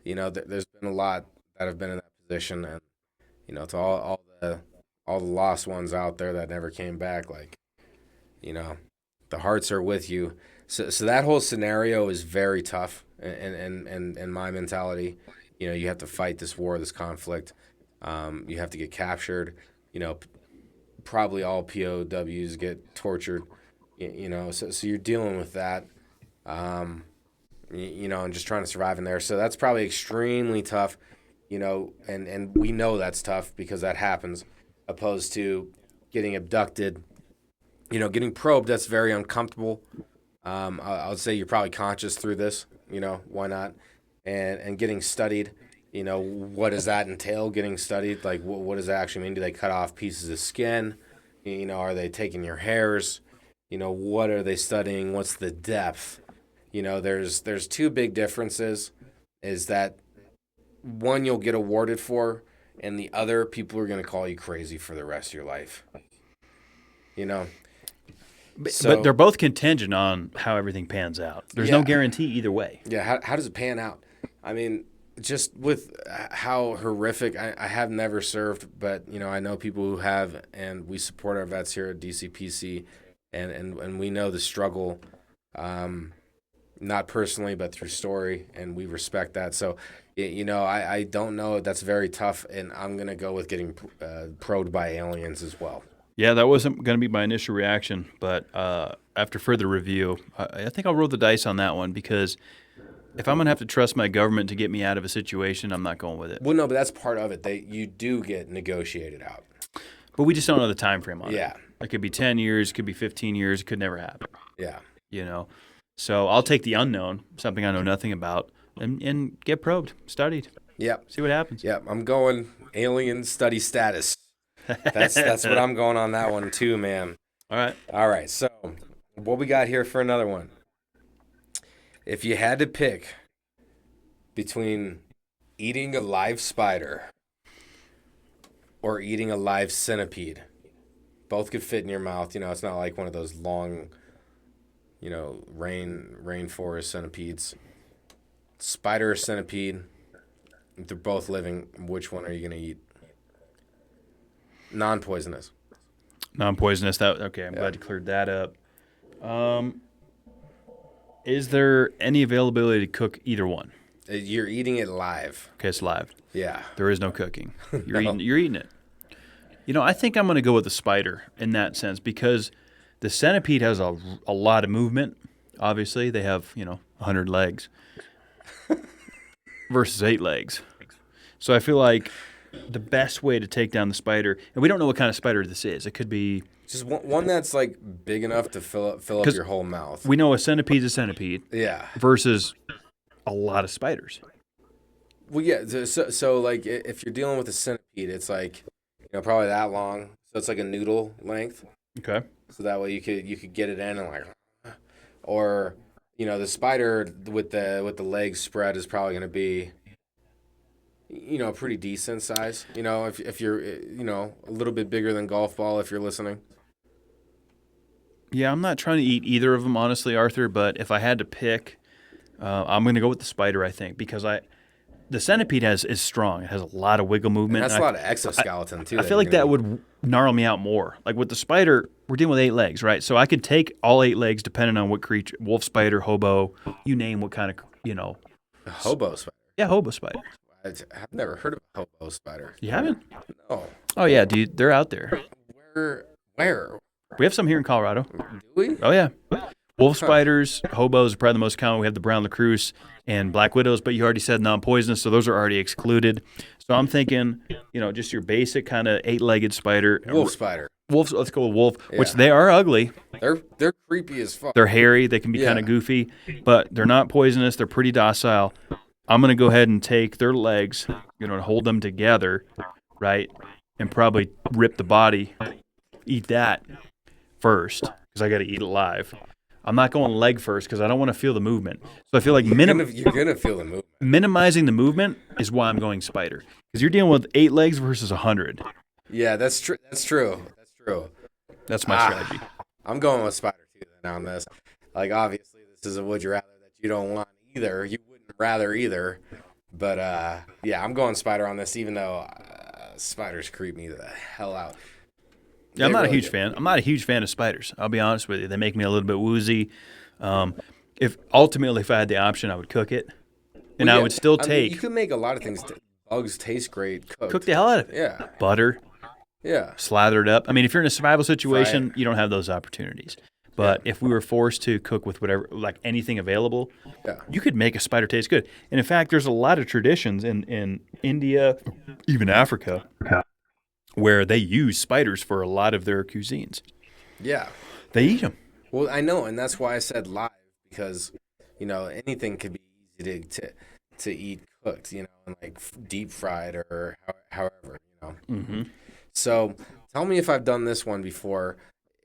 there's been a lot that have been in that position. And, To all the lost ones out there that never came back, like, the hearts are with you. So that whole scenario is very tough in my mentality. You have to fight this war, this conflict. You have to get captured. Probably all POWs get tortured. So you're dealing with that. And just trying to survive in there. So that's probably extremely tough. And we know that's tough because that happens, opposed to getting abducted. Getting probed, that's very uncomfortable. I would say you're probably conscious through this. Why not? And getting studied, what does that entail, getting studied? Like, what does that actually mean? Do they cut off pieces of skin? Are they taking your hairs? What are they studying? What's the depth? There's two big differences, is that one you'll get awarded for, and the other people are going to call you crazy for the rest of your life. But they're both contingent on how everything pans out. There's no guarantee either way. Yeah, how does it pan out? I mean, just with how horrific, I have never served, but, I know people who have, and we support our vets here at DCPC, and we know the struggle, not personally, but through story, and we respect that. So, I don't know. That's very tough, and I'm going to go with getting probed by aliens as well. Yeah, that wasn't going to be my initial reaction, but after further review, I think I'll roll the dice on that one, because if I'm going to have to trust my government to get me out of a situation, I'm not going with it. Well, no, but that's part of it. You do get negotiated out. But we just don't know the time frame on it. Yeah. It could be 10 years, it could be 15 years, it could never happen. Yeah. So I'll take the unknown, something I know nothing about, and get probed, studied. Yep. See what happens. Yep. I'm going alien study status. That's what I'm going on that one too, man. All right. So what we got here for another one? If you had to pick between eating a live spider or eating a live centipede, both could fit in your mouth. It's not like one of those long, rainforest centipedes. Spider or centipede, if they're both living, which one are you going to eat? Non-poisonous. Non-poisonous. Okay, I'm glad you cleared that up. Is there any availability to cook either one? You're eating it live. Okay, it's live. Yeah. There is no cooking. You're No. You're eating it. I think I'm going to go with the spider in that sense, because the centipede has a lot of movement. Obviously, they have 100 legs versus 8 legs. So I feel like the best way to take down the spider, and we don't know what kind of spider this is. It could be just one that's like big enough to fill up your whole mouth. We know a centipede's a centipede. Yeah. Versus a lot of spiders. Well, yeah. So like if you're dealing with a centipede, it's like probably that long. So it's like a noodle length. Okay. So that way you could get it in and or the spider with the legs spread is probably going to be a pretty decent size. If you're a little bit bigger than golf ball if you're listening. Yeah, I'm not trying to eat either of them, honestly, Arthur. But if I had to pick, I'm going to go with the spider, I think, because the centipede is strong. It has a lot of wiggle movement. And that's a lot of exoskeleton too. I feel like that would gnarl me out more. Like with the spider, we're dealing with 8 legs, right? So I could take all 8 legs depending on what creature, wolf spider, hobo, you name what kind of A hobo spider. Yeah, hobo spider. I've never heard of a hobo spider. You haven't? No. Oh yeah, dude, they're out there. Where? We have some here in Colorado. Do we? Oh yeah. Wolf spiders, hobos are probably the most common. We have the brown lacrosse and black widows, but you already said non-poisonous, so those are already excluded. So I'm thinking, just your basic kind of 8-legged spider. Wolf spider. Wolves, let's go with wolf, Yeah. which they are ugly. They're creepy as fuck. They're hairy. They can be kind of goofy, but they're not poisonous. They're pretty docile. I'm going to go ahead and take their legs, and hold them together, right, and probably rip the body, eat that first, because I got to eat it live. I'm not going leg first because I don't want to feel the movement. So I feel like you're gonna feel the movement. Minimizing the movement is why I'm going spider, because you're dealing with 8 legs versus 100. Yeah, that's true. That's true. That's my strategy. I'm going with spider too then on this. Like obviously this is a would you rather that you don't want either. You wouldn't rather either. But yeah, I'm going spider on this, even though Spiders creep me the hell out. Yeah, I'm They not a really huge do. fan. I'm not a huge fan of spiders. I'll be honest with you. They make me a little bit woozy. If I had the option, I would cook it, and Well, I yeah, would still I mean, take you can make a lot of things. Bugs taste great cooked. cook the hell out of it. Yeah. Butter, Yeah. slather it up. I mean, if you're in a survival situation, Fry it. you don't have those opportunities. But if we were forced to cook with whatever, like anything available, Yeah. you could make a spider taste good. And in fact, there's a lot of traditions in India, even Africa, where they use spiders for a lot of their cuisines. Yeah. They eat them. Well, I know, and that's why I said live, because anything could be easy to eat cooked, and like deep fried or however, Mm-hmm. So tell me if I've done this one before.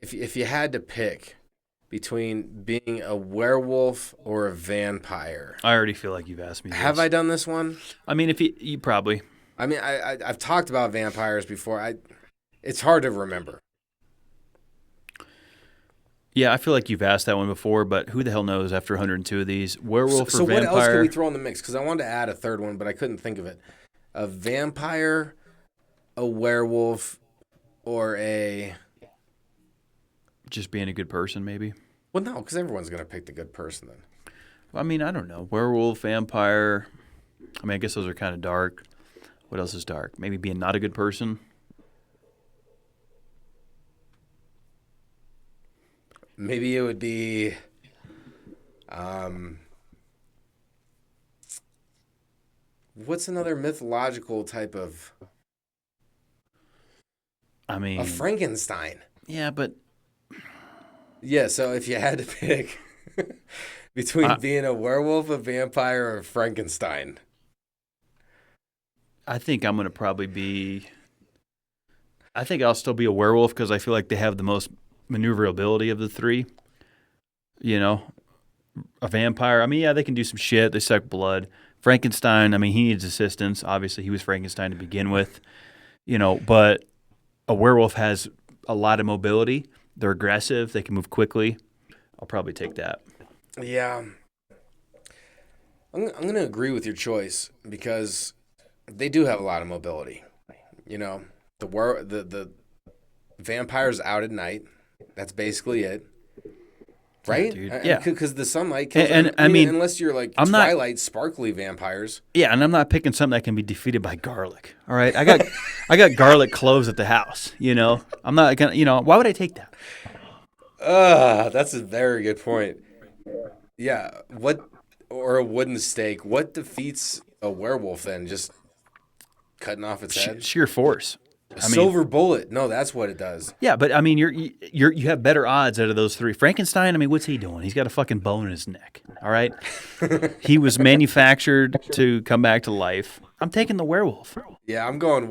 If you had to pick between being a werewolf or a vampire, I already feel like you've asked me this. have I done this one? I mean, if you probably. I mean, I've talked about vampires before. It's hard to remember. Yeah, I feel like you've asked that one before, but who the hell knows after 102 of these? Werewolf So or what vampire? else can we throw in the mix? Because I wanted to add a third one, but I couldn't think of it. A vampire, a werewolf, or a... Just being a good person, maybe? Well, no, because everyone's going to pick the good person then. I mean, I don't know. Werewolf, vampire. I mean, I guess those are kind of dark. What else is dark? Maybe being not a good person. Maybe it would be... what's another mythological type of... I mean... A Frankenstein. Yeah, but... Yeah, so if you had to pick between being a werewolf, a vampire, or a Frankenstein... I think I'm going to probably be... I think I'll still be a werewolf because I feel like they have the most maneuverability of the three. A vampire, I mean, yeah, they can do some shit. They suck blood. Frankenstein, I mean, he needs assistance. Obviously, he was Frankenstein to begin with. But a werewolf has a lot of mobility. They're aggressive. They can move quickly. I'll probably take that. Yeah. I'm going to agree with your choice because they do have a lot of mobility. The vampire's out at night. That's basically it. Right? Yeah. Because the sunlight kills And I mean, unless you're like I'm not- Twilight sparkly vampires. Yeah, and I'm not picking something that can be defeated by garlic. All right? I got garlic cloves at the house, I'm not going to, why would I take that? That's a very good point. Yeah. Or a wooden stake. What defeats a werewolf then? Just cutting off its head? Sheer force. Silver bullet. No, that's what it does. Yeah, but I mean, you have better odds out of those three. Frankenstein, I mean, what's he doing? He's got a fucking bone in his neck. All right, he was manufactured to come back to life. I'm taking the werewolf. Yeah, I'm going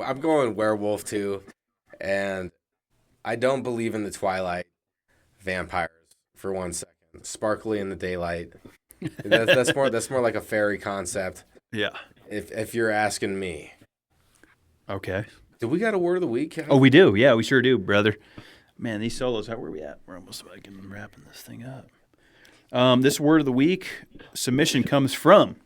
werewolf too, and I don't believe in the Twilight vampires for 1 second. Sparkly in the daylight. That's more like a fairy concept. Yeah. If you're asking me. Okay. Do we got a word of the week, Kevin? Oh, we do. Yeah, we sure do, brother. Man, these solos, where are we at? We're almost fucking wrapping this thing up. This word of the week submission comes from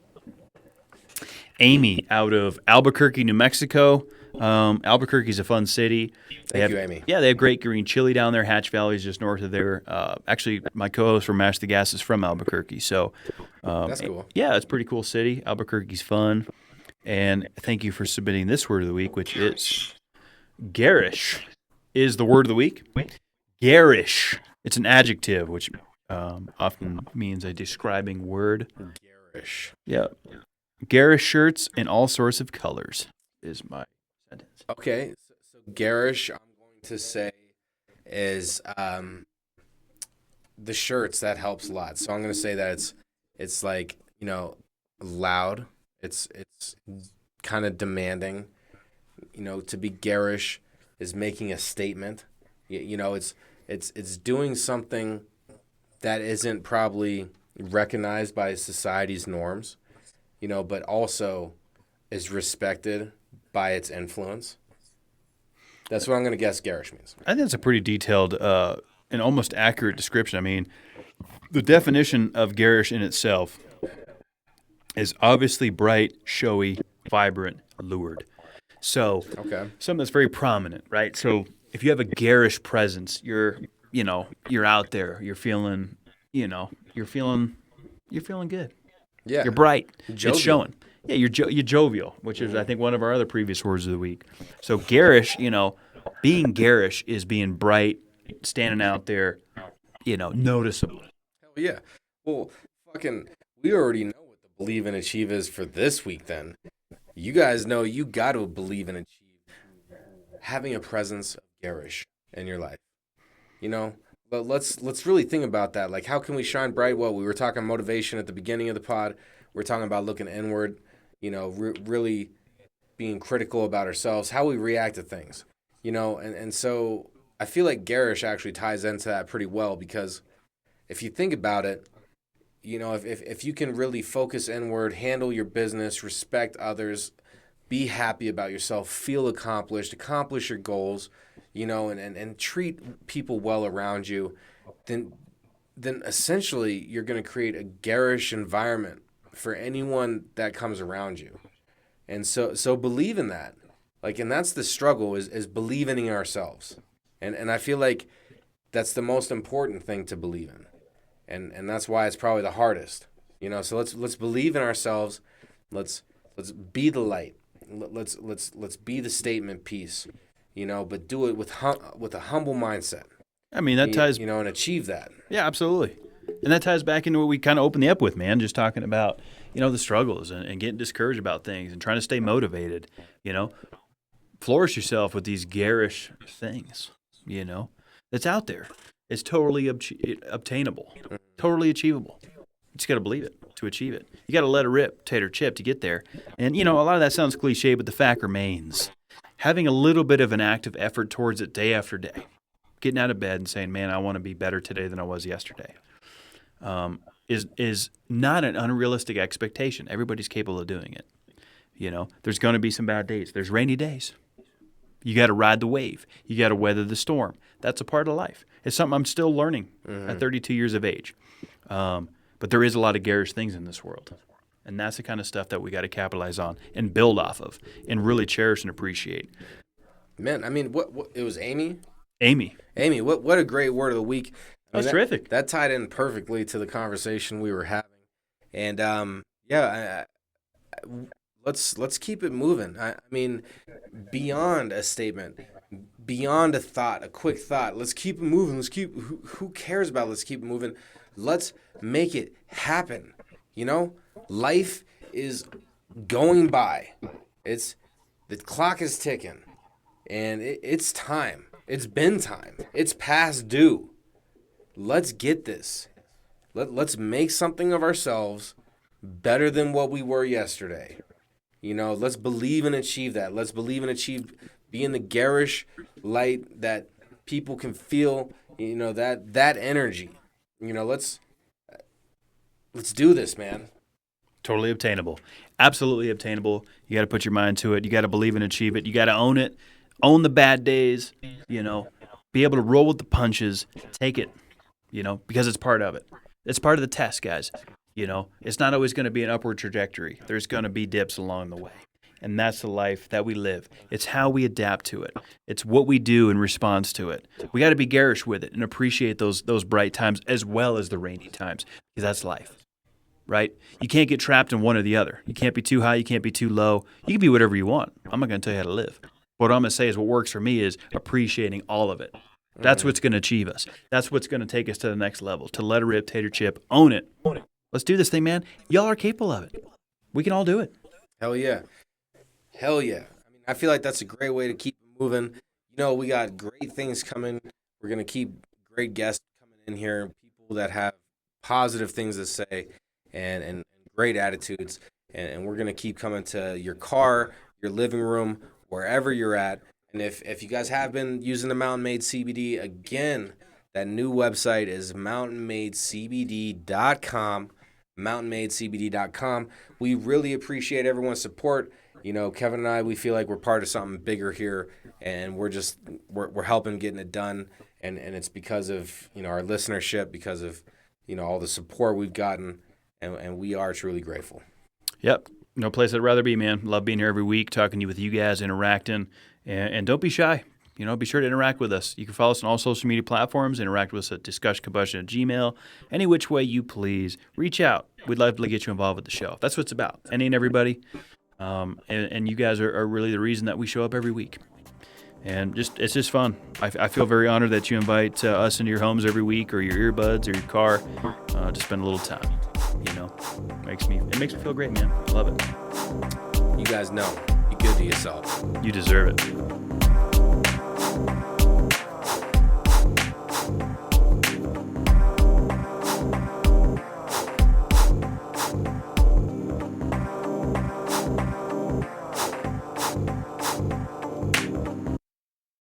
Amy out of Albuquerque, New Mexico. Albuquerque's a fun city. Thank you, Amy. Yeah, they have great green chili down there. Hatch Valley is just north of there. Actually, my co-host from Mash the Gas is from Albuquerque. So That's cool. Yeah, it's a pretty cool city. Albuquerque's fun. And thank you for submitting this word of the week, which is garish is the word of the week. Garish. It's an adjective, which often means a describing word. Garish. Yeah. Garish shirts in all sorts of colors is my sentence. Okay, so garish, I'm going to say, is the shirts. That helps a lot. So I'm going to say that it's like, loud. It's kind of demanding. To be garish is making a statement. It's doing something that isn't probably recognized by society's norms, but also is respected by its influence. That's what I'm going to guess garish means. I think that's a pretty detailed and almost accurate description. I mean, the definition of garish in itself is obviously bright, showy, vibrant, lured. So Okay. something that's very prominent, right? So if you have a garish presence, you're out there, you're feeling good. Yeah. You're bright. Jovial. It's showing. Yeah, you're jovial, which is I think one of our other previous words of the week. So garish, being garish is being bright, standing out there, noticeable. Hell yeah. Well, fucking, we already know what the believe and achieve is for this week then. You guys know you got to believe and achieve having a presence of garish in your life. But let's really think about that. Like, how can we shine bright? Well, we were talking motivation at the beginning of the pod. We're talking about looking inward, really being critical about ourselves, how we react to things, and so I feel like garish actually ties into that pretty well, because if you think about it, if you can really focus inward, handle your business, respect others, be happy about yourself, feel accomplished, accomplish your goals, and treat people well around you, then essentially you're going to create a garish environment for anyone that comes around you. And so believe in that. And that's the struggle is believing in ourselves. And I feel like that's the most important thing to believe in. And that's why it's probably the hardest. So let's believe in ourselves. Let's be the light. Let's be the statement piece. But do it with a humble mindset. I mean, that ties, and achieve that. Yeah, absolutely. And that ties back into what we kind of opened the up with, man, just talking about, the struggles and getting discouraged about things and trying to stay motivated, flourish yourself with these garish things, that's out there. It's totally obtainable, totally achievable. You just got to believe it to achieve it. You got to let it rip, tater chip, to get there. And, a lot of that sounds cliche, but the fact remains, having a little bit of an active effort towards it day after day, getting out of bed and saying, man, I want to be better today than I was yesterday, is not an unrealistic expectation. Everybody's capable of doing it. There's going to be some bad days. There's rainy days. You got to ride the wave. You got to weather the storm. That's a part of life. It's something I'm still learning at 32 years of age. But there is a lot of garish things in this world. And that's the kind of stuff that we got to capitalize on and build off of and really cherish and appreciate. Man, I mean, what it was Amy? Amy, what a great word of the week. That's terrific. That tied in perfectly to the conversation we were having. And let's keep it moving. I mean, beyond a statement, beyond a thought, a quick thought. Let's keep it moving. Who cares about it? Let's keep it moving. Let's make it happen. Life is going by. The clock is ticking, and it's time. It's been time. It's past due. Let's get this. Let's make something of ourselves better than what we were yesterday. Let's believe and achieve that. Let's believe and achieve being the garish light that people can feel, that energy. Let's do this, man. Totally obtainable. Absolutely obtainable. You got to put your mind to it. You got to believe and achieve it. You got to own it. Own the bad days, be able to roll with the punches, take it, because it's part of it. It's part of the test, guys. It's not always going to be an upward trajectory. There's going to be dips along the way. And that's the life that we live. It's how we adapt to it. It's what we do in response to it. We got to be garish with it and appreciate those bright times as well as the rainy times, because that's life. Right? You can't get trapped in one or the other. You can't be too high. You can't be too low. You can be whatever you want. I'm not going to tell you how to live. What I'm going to say is what works for me is appreciating all of it. That's what's going to achieve us. That's what's going to take us to the next level. To let it rip, tater chip, own it. Let's do this thing, man. Y'all are capable of it. We can all do it. Hell yeah. Hell yeah. I feel like that's a great way to keep moving. We got great things coming. We're going to keep great guests coming in here, people that have positive things to say and great attitudes. And we're going to keep coming to your car, your living room, wherever you're at. And if you guys have been using the Mountain Made CBD, again, that new website is mountainmadecbd.com, mountainmadecbd.com. We really appreciate everyone's support. Kevin and I, we feel like we're part of something bigger here, and we're helping getting it done. And it's because of, our listenership, because of, all the support we've gotten, and we are truly grateful. Yep. No place I'd rather be, man. Love being here every week, talking with you guys, interacting, and don't be shy. Be sure to interact with us. You can follow us on all social media platforms, interact with us at discussioncombustion@gmail.com. Any which way you please. Reach out. We'd love to get you involved with the show. That's what it's about. Any and everybody. And you guys are really the reason that we show up every week. And it's just fun. I feel very honored that you invite us into your homes every week, or your earbuds, or your car, to spend a little time. It makes me feel great, man. Love it. You guys know, be good to yourself. You deserve it.